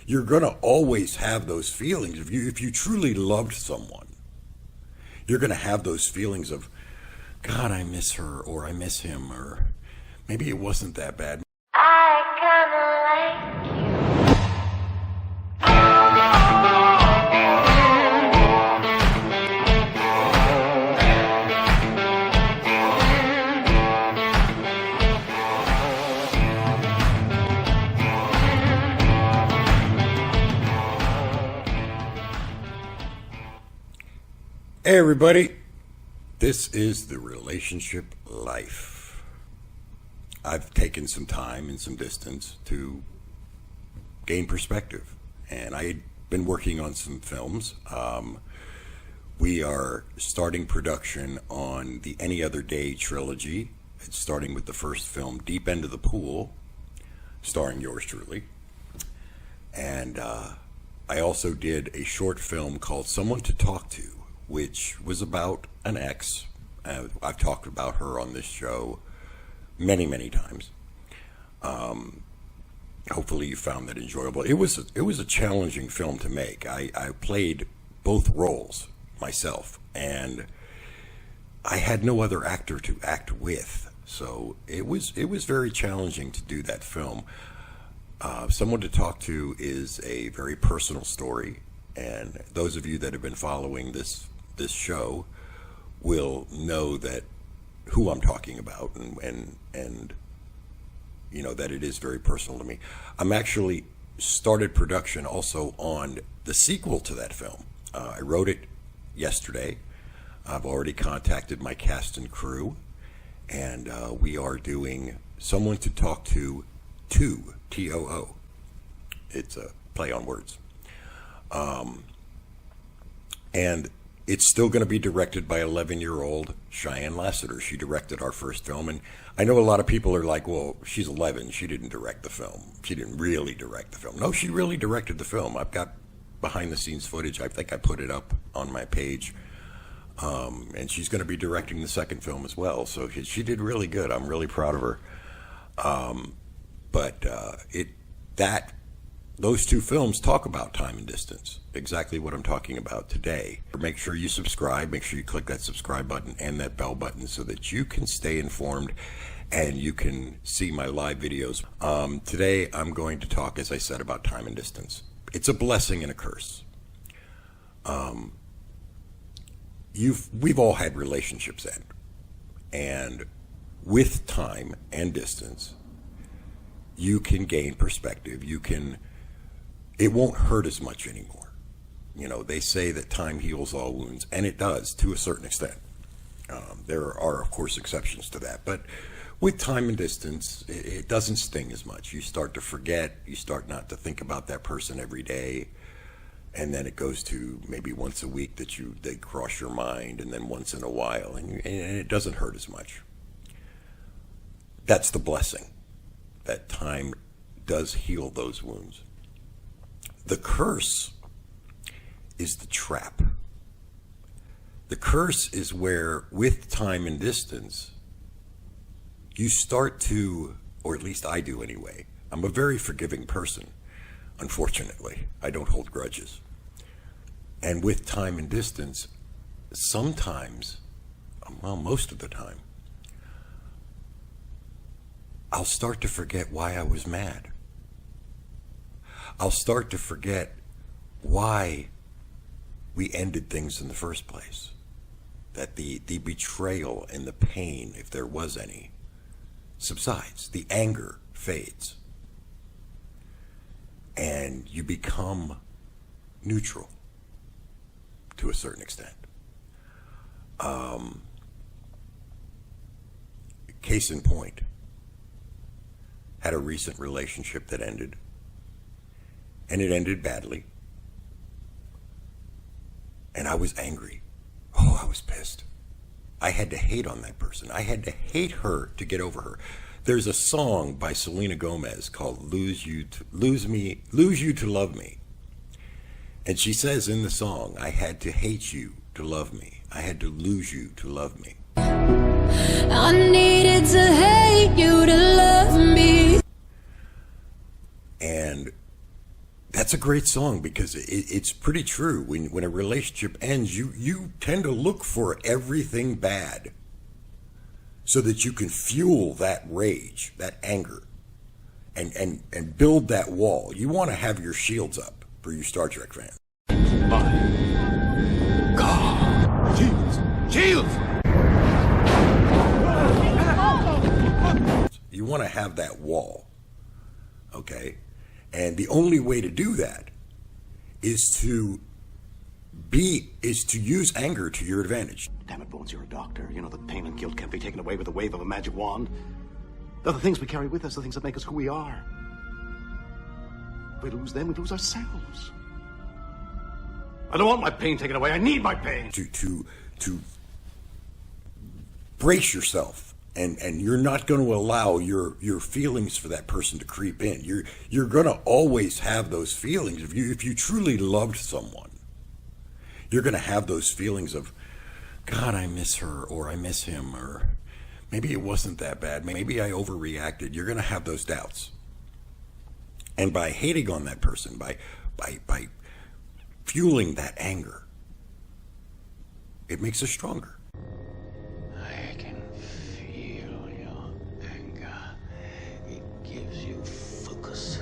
You're gonna always have those feelings. If you truly loved someone, you're gonna have those feelings of, God, I miss her, or I miss him, or maybe it wasn't that bad. I kinda like you. Hey everybody, this is the Relationship Life. I've taken some time and some distance to gain perspective, and I had been working on some films. We are starting production on the Any Other Day trilogy. It's starting with the first film, Deep End of the Pool, starring yours truly. And I also did a short film called Someone to Talk To, which was about an ex. I've talked about her on this show many, many times. Hopefully you found that enjoyable. It was a challenging film to make. I played both roles myself, and I had no other actor to act with, so it was very challenging to do that film. Someone to Talk To is a very personal story, and those of you that have been following this show will know that who I'm talking about, and you know that it is very personal to me. I'm actually started production also on the sequel to that film. I wrote it yesterday. I've already contacted my cast and crew, and we are doing Someone to Talk To 2, T-O-O. It's a play on words. And it's still going to be directed by 11-year-old Cheyenne Lassiter. She directed our first film, and I know a lot of people are like, well, she's 11, she didn't direct the film. She didn't really direct the film. No, she really directed the film. I've got behind-the-scenes footage. I think I put it up on my page. And she's going to be directing the second film as well, so she did really good. I'm really proud of her. Those two films talk about time and distance, exactly what I'm talking about today. Make sure you subscribe, make sure you click that subscribe button and that bell button so that you can stay informed and you can see my live videos. Today I'm going to talk, as I said, about time and distance. It's a blessing and a curse. We've all had relationships end, and with time and distance, you can gain perspective. It won't hurt as much anymore. You know, they say that time heals all wounds, and it does to a certain extent. There are, of course, exceptions to that, but with time and distance, it doesn't sting as much. You start to forget, you start not to think about that person every day, and then it goes to maybe once a week that they cross your mind, and then once in a while, and it doesn't hurt as much. That's the blessing, that time does heal those wounds. The curse is the trap. The curse is where, with time and distance, you start to, or at least I do anyway, I'm a very forgiving person, unfortunately. I don't hold grudges. And with time and distance, sometimes, well, most of the time, I'll start to forget why I was mad. I'll start to forget why we ended things in the first place. That the betrayal and the pain, if there was any, subsides. The anger fades. And you become neutral to a certain extent. Case in point, had a recent relationship that ended. And it ended badly. And I was angry. Oh, I was pissed. I had to hate on that person. I had to hate her to get over her. There's a song by Selena Gomez called Lose You to Love Me. And she says in the song, I had to hate you to love me. I had to lose you to love me. I needed to hate you to love me. And That's a great song because it's pretty true. When a relationship ends, you tend to look for everything bad so that you can fuel that rage, that anger, and build that wall. You want to have your shields up for you Star Trek fans. My God. Shields! Shields! You want to have that wall, okay? And the only way to do that is to use anger to your advantage. Damn it, Bones, you're a doctor. You know that pain and guilt can't be taken away with the wave of a magic wand. They're the things we carry with us, the things that make us who we are. If we lose them, we lose ourselves. I don't want my pain taken away. I need my pain. To brace yourself. And you're not going to allow your feelings for that person to creep in. You're going to always have those feelings. If you truly loved someone, you're going to have those feelings of, God, I miss her, or I miss him, or maybe it wasn't that bad. Maybe I overreacted. You're going to have those doubts. And by hating on that person, by fueling that anger, it makes us stronger. I can feel your anger. It gives you focus,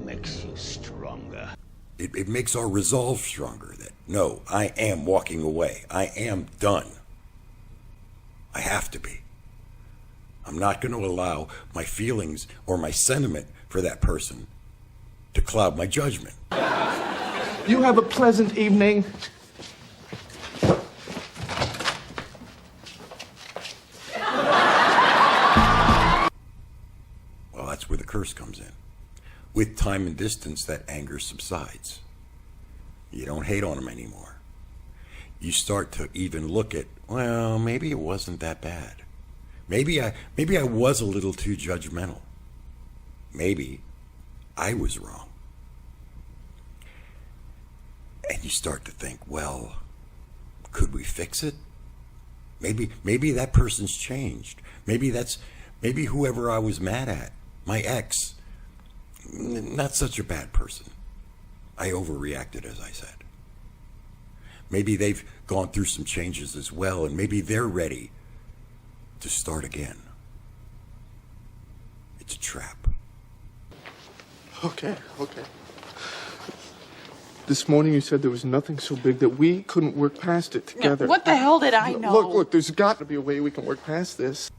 makes you stronger. It makes our resolve stronger that, no, I am walking away. I am done. I have to be. I'm not going to allow my feelings or my sentiment for that person to cloud my judgment. You have a pleasant evening. Well, that's where the curse comes in. With time and distance, that anger subsides. You don't hate on them anymore. You start to even look at, well, maybe it wasn't that bad. Maybe I was a little too judgmental. Maybe I was wrong. And you start to think, well, could we fix it? Maybe that person's changed. Maybe whoever I was mad at, my ex, not such a bad person. I overreacted, as I said. Maybe they've gone through some changes as well, and maybe they're ready to start again. It's a trap. Okay. This morning you said there was nothing so big that we couldn't work past it together. What the hell did I know? Look, there's got to be a way we can work past this.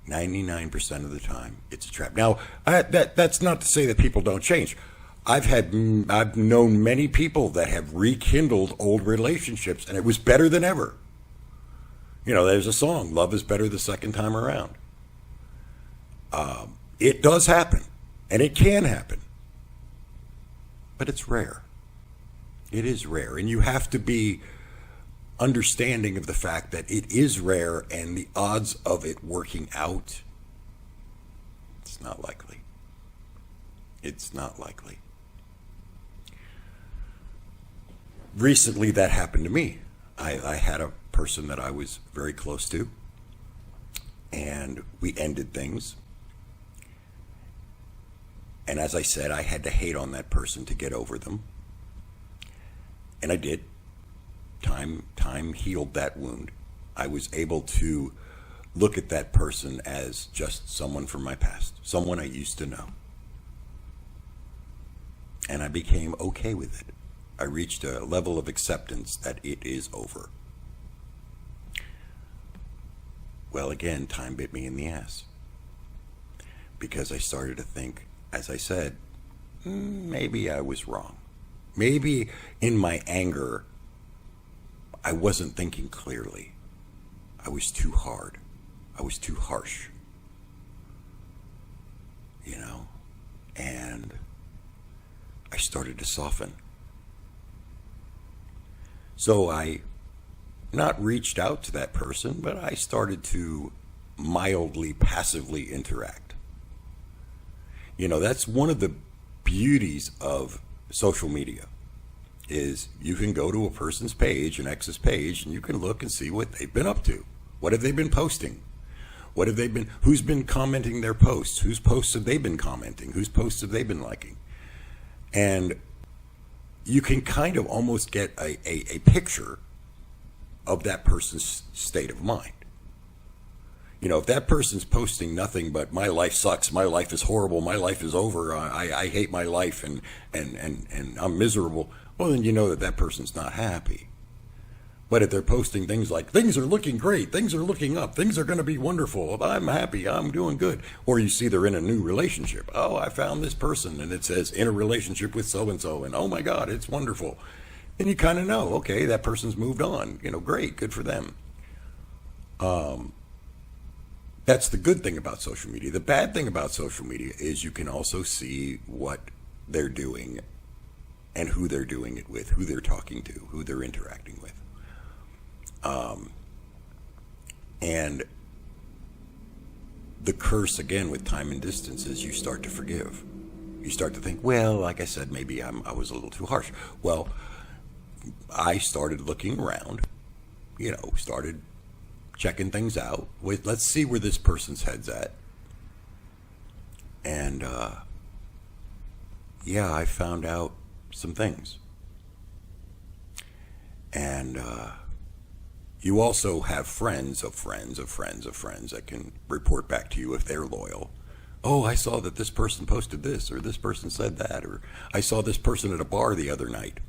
99% of the time, it's a trap. Now, that's not to say that people don't change. I've known many people that have rekindled old relationships, and it was better than ever. You know, there's a song, "Love is better the second time around." It does happen, and it can happen, but it's rare. It is rare, and you have to be understanding of the fact that it is rare, and the odds of it working out, it's not likely. It's not likely. Recently, that happened to me. I had a person that I was very close to, and we ended things. And as I said, I had to hate on that person to get over them. And I did. Time healed that wound. I was able to look at that person as just someone from my past, someone I used to know. And I became okay with it. I reached a level of acceptance that it is over. Well, again, time bit me in the ass. Because I started to think, as I said, maybe I was wrong. Maybe in my anger, I wasn't thinking clearly. I was too hard. I was too harsh. You know? And I started to soften. So I not reached out to that person, but I started to mildly, passively interact. You know, that's one of the beauties of social media, is you can go to a person's page, an ex's page, and you can look and see what they've been up to. What have they been posting? Who's been commenting their posts? Whose posts have they been commenting? Whose posts have they been liking? And you can kind of almost get a picture of that person's state of mind. You know, if that person's posting nothing but my life sucks, my life is horrible, my life is over, I hate my life and I'm miserable, well, then you know that that person's not happy. But if they're posting things like, things are looking great, things are looking up, things are going to be wonderful, I'm happy, I'm doing good. Or you see they're in a new relationship. Oh, I found this person, and it says, in a relationship with so-and-so, and oh my God, it's wonderful. Then you kind of know, okay, that person's moved on. You know, great, good for them. That's the good thing about social media. The bad thing about social media is you can also see what they're doing and who they're doing it with, who they're talking to, who they're interacting with. And the curse, again, with time and distance is you start to forgive. You start to think, well, like I said, maybe I was a little too harsh. Well, I started looking around, you know, started checking things out. Wait, let's see where this person's head's at. And, yeah, I found out some things. And, you also have friends of friends of friends of friends that can report back to you if they're loyal. Oh, I saw that this person posted this, or this person said that, or I saw this person at a bar the other night,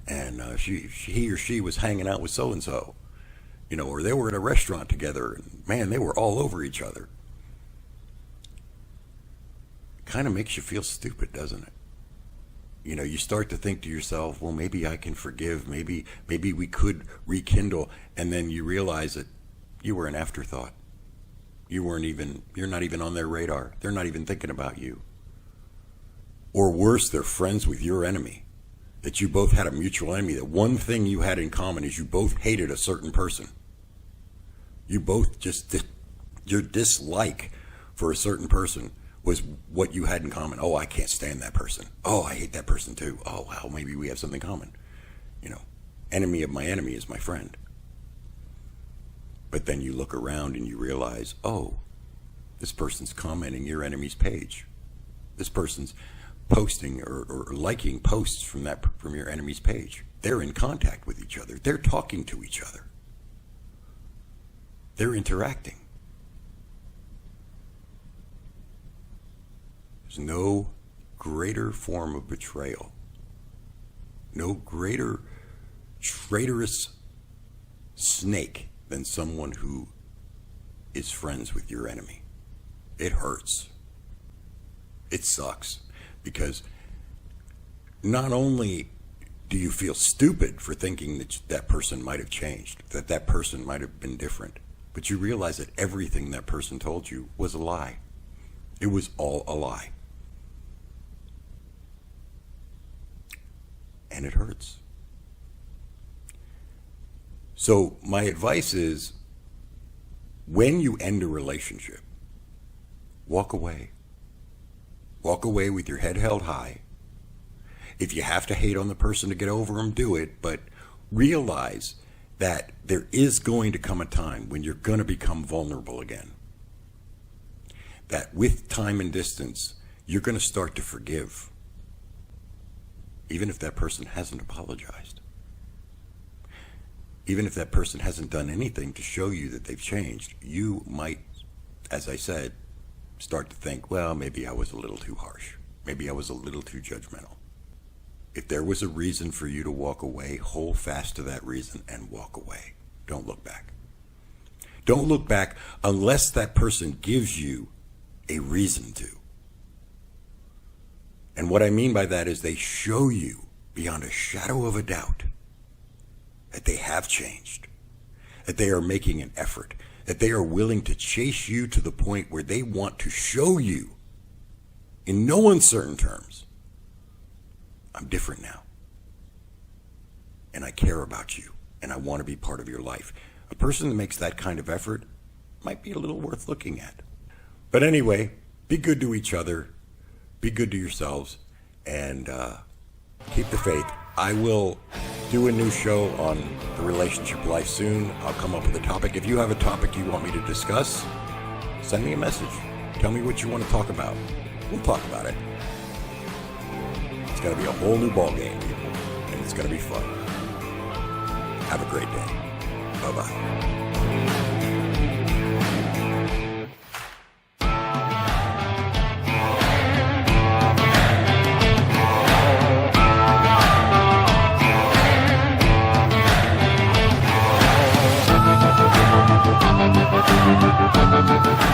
and he or she was hanging out with so-and-so, you know, or they were at a restaurant together, and man, they were all over each other. Kind of makes you feel stupid, doesn't it? You know, you start to think to yourself, well, maybe I can forgive, maybe we could rekindle, and then you realize that you were an afterthought. You're not even on their radar. They're not even thinking about you. Or worse, they're friends with your enemy. That you both had a mutual enemy. That one thing you had in common is you both hated a certain person. You both your dislike for a certain person was what you had in common. Oh, I can't stand that person. Oh, I hate that person too. Oh, wow, maybe we have something common. You know, enemy of my enemy is my friend. But then you look around and you realize, oh, this person's commenting your enemy's page. This person's posting or liking posts from your enemy's page. They're in contact with each other. They're talking to each other. They're interacting. There's no greater form of betrayal, no greater traitorous snake than someone who is friends with your enemy. It hurts. It sucks, because not only do you feel stupid for thinking that that person might have changed, that person might have been different, but you realize that everything that person told you was a lie. It was all a lie. And it hurts. So my advice is, when you end a relationship, walk away. Walk away with your head held high. If you have to hate on the person to get over them, do it, but realize that there is going to come a time when you're going to become vulnerable again. That with time and distance, you're going to start to forgive, even if that person hasn't apologized. Even if that person hasn't done anything to show you that they've changed, you might, as I said, start to think, well, maybe I was a little too harsh. Maybe I was a little too judgmental. If there was a reason for you to walk away, hold fast to that reason and walk away. Don't look back. Don't look back unless that person gives you a reason to. And what I mean by that is they show you beyond a shadow of a doubt that they have changed, that they are making an effort, that they are willing to chase you to the point where they want to show you, in no uncertain terms, I'm different now. And I care about you, and I want to be part of your life. A person that makes that kind of effort might be a little worth looking at. But anyway, be good to each other. Be good to yourselves, and keep the faith. I will do a new show on the relationship life soon. I'll come up with a topic. If you have a topic you want me to discuss, send me a message. Tell me what you want to talk about. We'll talk about it. It's going to be a whole new ball game, people, and it's going to be fun. Have a great day. Bye-bye.